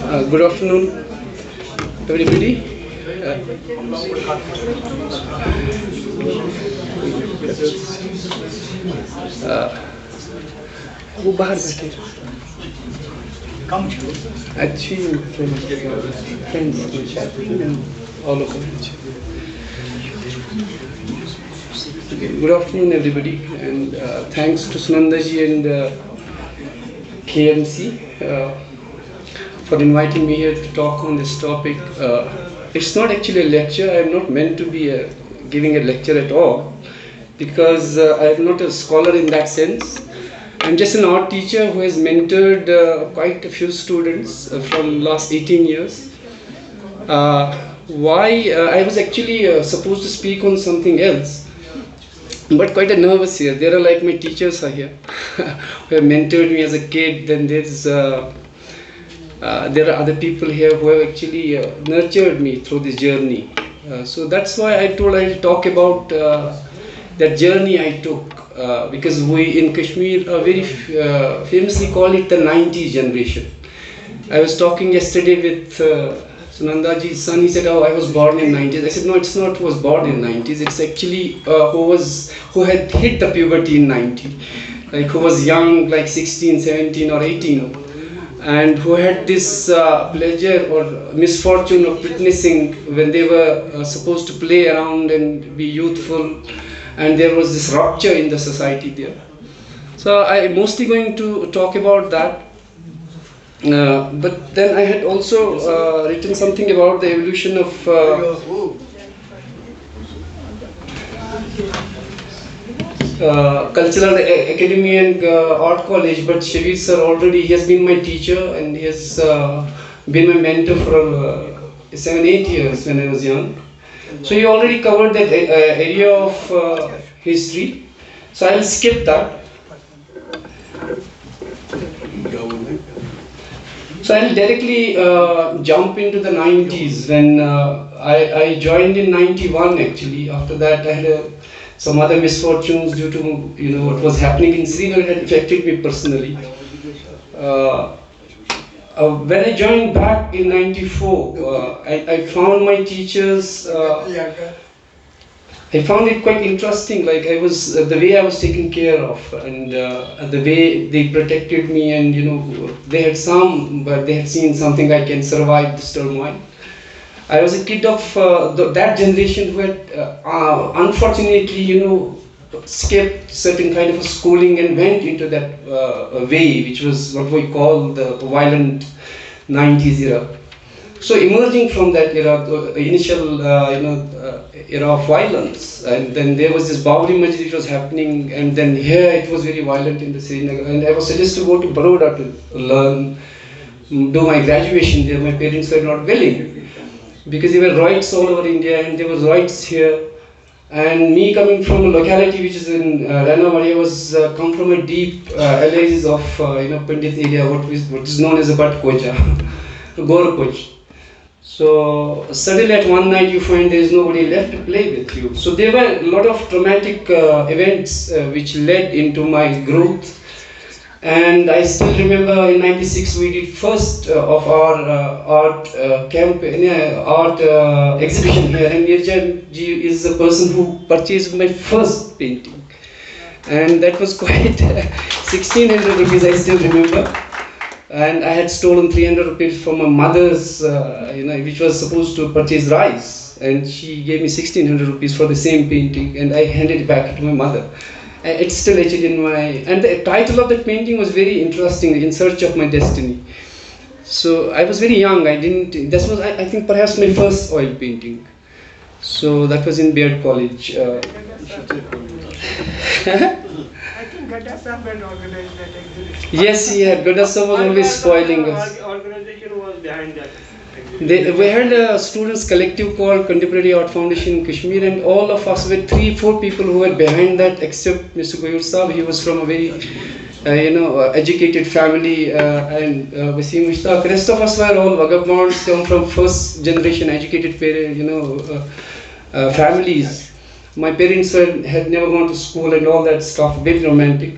Good afternoon, everybody. वो बाहर बैठे अच्छी friends all of them. Good afternoon, everybody, and thanks to Sunandaji and KMC for inviting me here to talk on this topic. It's not actually a lecture. I am not meant to be giving a lecture at all, because I am not a scholar in that sense. I'm just an art teacher who has mentored quite a few students from last 18 years. I was actually supposed to speak on something else, but quite nervous here. There are like my teachers are here who have mentored me as a kid. Then there are other people here who have actually nurtured me through this journey. So that's why I told I'll talk about that journey I took, because we in Kashmir very famously call it the 90s generation. I was talking yesterday with Sunandaji's son. He said, "Oh, I was born in 90s." I said, "No, it's not who was born in 90s. It's actually who had hit the puberty in 90, like who was young, like 16, 17 or 18, and who had this pleasure or misfortune of witnessing when they were supposed to play around and be youthful, and there was this rupture in the society there." So I'm mostly going to talk about that. But then I had also written something about the evolution of cultural academy and art college. But Shavir sir already, he has been my teacher and he has been my mentor for 7-8 years when I was young. So he already covered that area of history. So I'll skip that. So I'll directly jump into the 90s when I joined in 91 actually. After that I had some other misfortunes due to what was happening in Srinagar had affected me personally. When I joined back in 94, I found my teachers, I found it quite interesting, like the way I was taken care of, and the way they protected me, and they had seen something I can survive this turmoil. I was a kid of that generation who had unfortunately skipped certain kind of a schooling and went into that way, which was what we call the violent 90s era. So emerging from that era, the initial era of violence, and then there was this Babri Masjid which was happening, and then here it was very violent in the Srinagar, and I was suggested to go to Baroda to learn, do my graduation there. My parents were not willing, because there were riots all over India, and there was riots here. And me coming from a locality which is in Ranawadi, I was come from a deep alleys of Pandit area, what is known as a Bhat Koja, Gorakuch. So suddenly at one night you find there is nobody left to play with you. So there were a lot of traumatic events which led into my growth. And I still remember in 96 we did first of our art exhibition here, and Mirja ji is the person who purchased my first painting, and that was quite 1600 rupees, I still remember. And I had stolen 300 rupees from my mother's, which was supposed to purchase rice, and she gave me 1600 rupees for the same painting, and I handed it back to my mother. It's still etched in my, and the title of that painting was very interesting, In Search of My Destiny. So I was very young, this was I think perhaps my first oil painting. So that was in Baird College. I think Gadda Sahab had organized that exhibition. Yes, he had. Gadda Sahab was always spoiling us. Organization was behind that. We had a students collective called Contemporary Art Foundation in Kashmir, and all of us were 3-4 people who were behind that, except Mr. Goyal Sahab. He was from a very educated family, and Wasim Mushtaq. The rest of us were all vagabonds, come from first generation educated families. My parents had never gone to school and all that stuff, very romantic.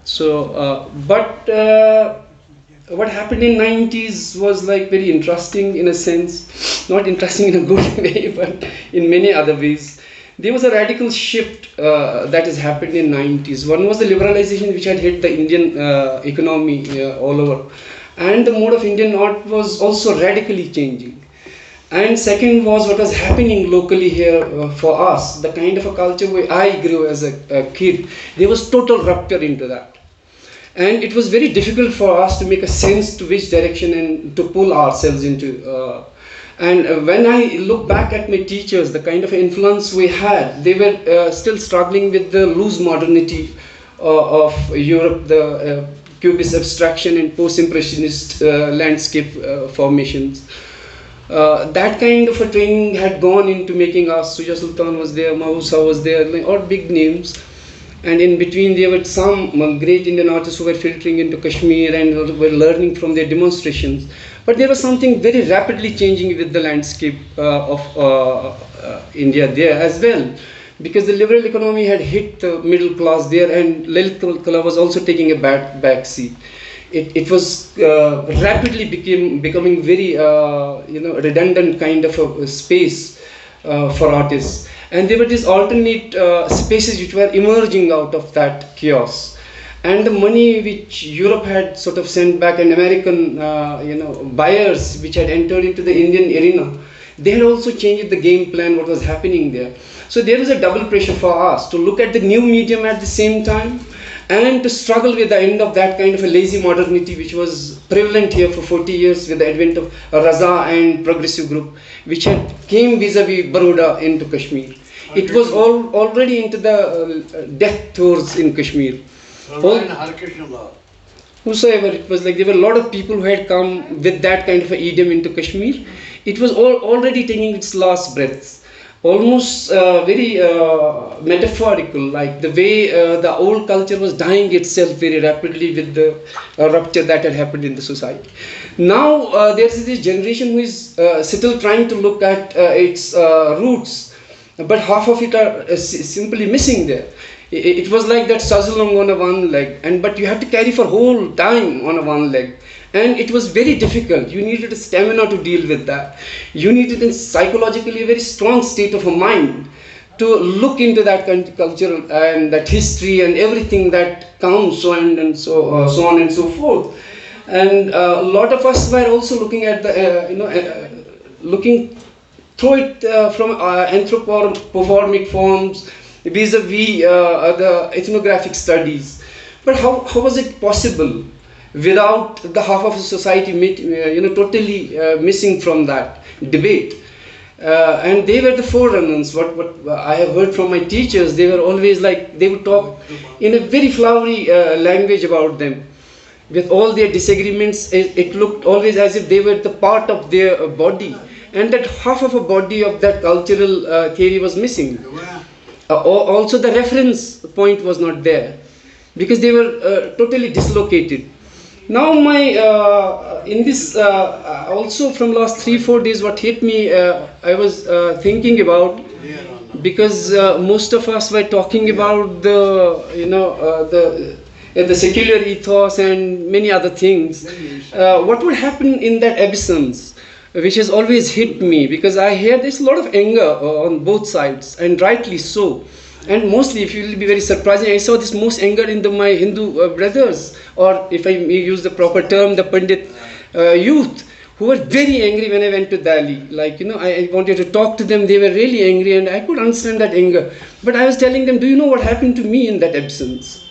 So, but what happened in 90s was like very interesting in a sense, not interesting in a good way, but in many other ways. There was a radical shift that has happened in 90s. One was the liberalization which had hit the Indian economy all over, and the mode of Indian art was also radically changing. And second was what was happening locally here for us, the kind of a culture where I grew as a kid. There was total rupture into that. And it was very difficult for us to make a sense to which direction and to pull ourselves into. And when I look back at my teachers, the kind of influence we had, they were still struggling with the loose modernity of Europe, the Cubist abstraction and post-impressionist landscape formations. That kind of a training had gone into making us. Suja Sultan was there, Mahusa was there, like, all big names. And in between there were some great Indian artists who were filtering into Kashmir and were learning from their demonstrations. But there was something very rapidly changing with the landscape of India there as well. Because the liberal economy had hit the middle class there, and Lalit Kala was also taking a back seat. It was rapidly becoming very redundant kind of a space for artists. And there were these alternate spaces which were emerging out of that chaos. And the money which Europe had sort of sent back, and American buyers which had entered into the Indian arena, they had also changed the game plan, what was happening there. So there was a double pressure for us to look at the new medium at the same time, and to struggle with the end of that kind of a lazy modernity which was prevalent here for 40 years with the advent of Raza and progressive group, which had came vis-a-vis Baroda into Kashmir. It was already into the death throes in Kashmir. Whosoever, it was like there were a lot of people who had come with that kind of a idiom into Kashmir. It was already taking its last breaths. Almost very metaphorical, like the way the old culture was dying itself very rapidly with the rupture that had happened in the society. Now there is this generation who is still trying to look at its roots, but half of it are simply missing there. It was like that sazalong on a one leg, but you had to carry for whole time on a one leg. And it was very difficult. You needed a stamina to deal with that. You needed a psychologically a very strong state of a mind to look into that culture and that history and everything that comes, so on and so forth. And a lot of us were also looking at the, looking through it from anthropomorphic forms vis-a-vis the ethnographic studies. But how was it possible without the half of the society totally missing from that debate? And they were the forerunners. What I have heard from my teachers, they were always like, they would talk in a very flowery language about them. With all their disagreements, it looked always as if they were the part of their body, and that half of a body of that cultural theory was missing. Also the reference point was not there, because they were totally dislocated. Now in this also from last 3-4 days, what hit me, I was thinking about, because most of us were talking about the secular ethos and many other things. What would happen in that absence, which has always hit me, because I hear there's a lot of anger on both sides, and rightly so. And mostly, if you will be very surprising, I saw this most anger in my Hindu brothers, or if I may use the proper term, the Pandit youth, who were very angry when I went to Delhi. I wanted to talk to them, they were really angry, and I could understand that anger. But I was telling them, do you know what happened to me in that absence?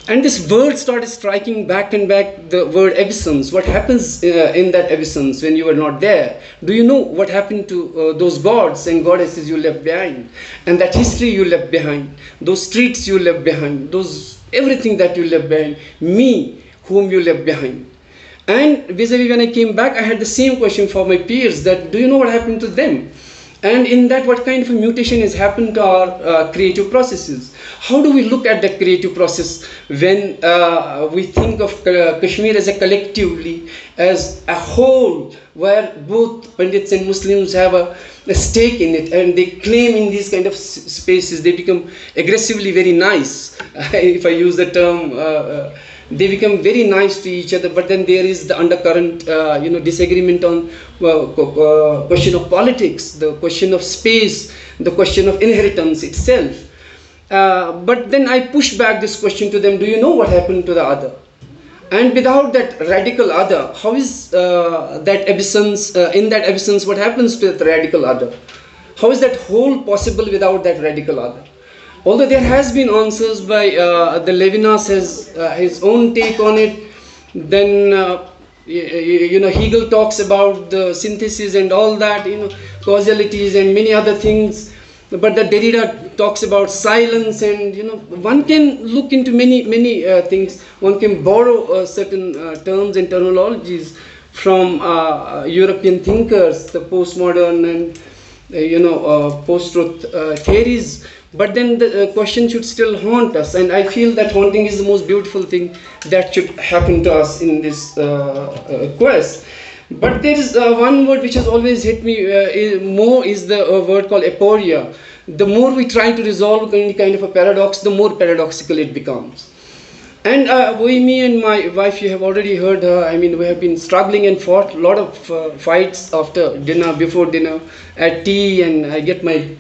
And this word started striking back and back, the word absence. What happens in that absence when you are not there? Do you know what happened to those gods and goddesses you left behind? And that history you left behind? Those streets you left behind? Everything that you left behind? Me, whom you left behind? And vis-a-vis when I came back, I had the same question for my peers, that do you know what happened to them? And in that, what kind of a mutation has happened to our creative processes? How do we look at the creative process when we think of Kashmir as a collectively, as a whole, where both Pandits and Muslims have a stake in it, and they claim in these kind of spaces, they become aggressively very nice, if I use the term They become very nice to each other, but then there is the undercurrent, disagreement on question of politics, the question of space, the question of inheritance itself. But then I push back this question to them: do you know what happened to the other? And without that radical other, how is that absence, in that absence, what happens to that radical other? How is that whole possible without that radical other? Although there has been answers by the Levinas has his own take on it, then Hegel talks about the synthesis and all that, causalities and many other things. But the Derrida talks about silence, and one can look into many things. One can borrow certain terms and terminologies from European thinkers, the postmodern and post-truth theories. But then the question should still haunt us, and I feel that haunting is the most beautiful thing that should happen to us in this quest. But there is one word which has always hit me more, is the word called aporia. The more we try to resolve any kind of a paradox, the more paradoxical it becomes. And me and my wife, you have already heard her. I mean, we have been struggling and fought a lot of fights after dinner, before dinner, at tea, and I get my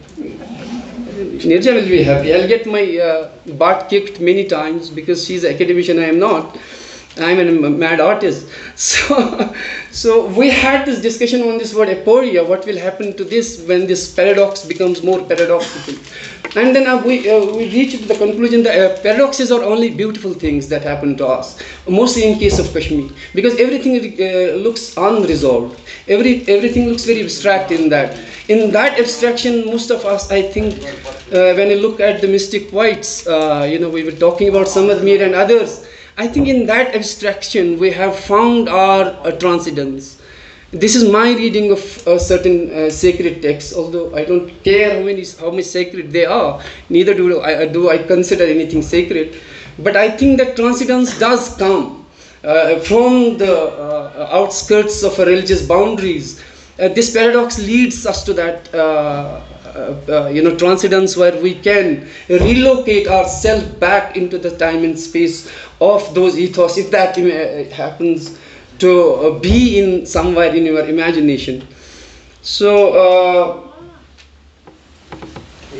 Nirja will be happy. I'll get my butt kicked many times because she's an academician, I am not. I'm a mad artist. So we had this discussion on this word aporia. What will happen to this when this paradox becomes more paradoxical? And then we reached the conclusion that paradoxes are only beautiful things that happen to us, mostly in case of Kashmir, because everything looks unresolved. Everything looks very abstract in that. In that abstraction, most of us, I think, when you look at the mystic whites, we were talking about Samad Mir and others, I think in that abstraction we have found our transcendence. This is my reading of certain sacred texts, although I don't care how much sacred they are, neither do I consider anything sacred. But I think that transcendence does come from the outskirts of religious boundaries. This paradox leads us to that transcendence, where we can relocate ourselves back into the time and space of those ethos, if that happens to be in somewhere in your imagination. So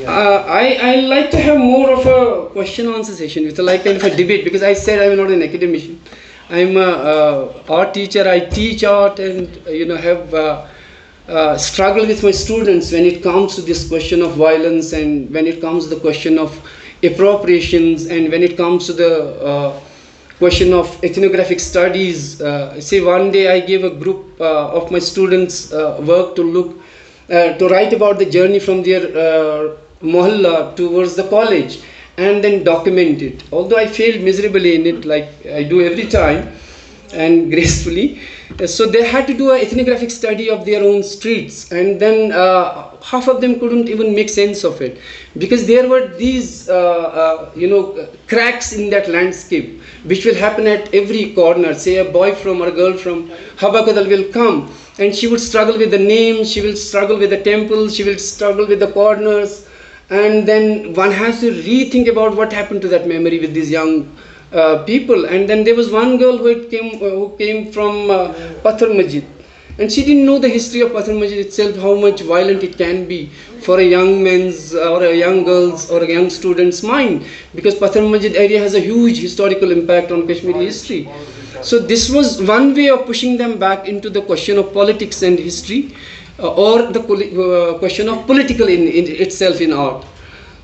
I like to have more of a question answer session with a like kind of a debate, because I said I'm not an academician. I'm a art teacher. I teach art and have struggle with my students when it comes to this question of violence, and when it comes to the question of appropriations, and when it comes to the question of ethnographic studies. Say one day I gave a group of my students work to write about the journey from their mohalla towards the college, and then document it. Although I failed miserably in it, like I do every time, and gracefully. So they had to do an ethnographic study of their own streets, and then half of them couldn't even make sense of it, because there were these cracks in that landscape which will happen at every corner. Say a boy from or a girl from Habakadal will come, and she would struggle with the names, she will struggle with the temples, she will struggle with the corners, and then one has to rethink about what happened to that memory with these young people. And then there was one girl who came from Pathar Masjid, and she didn't know the history of Pathar Masjid itself, how much violent it can be for a young man's or a young girl's or a young student's mind, because Pathar Masjid area has a huge historical impact on Kashmiri history. So this was one way of pushing them back into the question of politics and history, or the question of political in itself in art.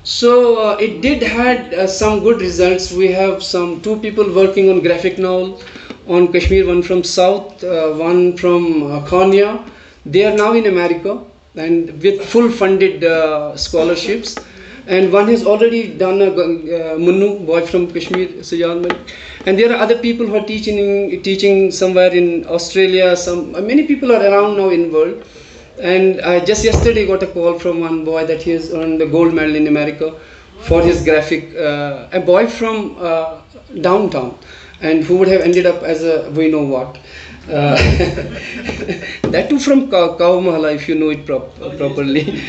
So it did had some good results. We have two people working on graphic novel on Kashmir, one from South, one from Konya. They are now in America and with full funded scholarships. And one has already done a Munnu, boy from Kashmir, Sujal Malik. And there are other people who are teaching somewhere in Australia. Many people are around now in world. And I just yesterday got a call from one boy that he has earned the gold medal in America for his graphic, a boy from downtown, and who would have ended up as a we know what. That too from Cow Mahala, if you know it properly.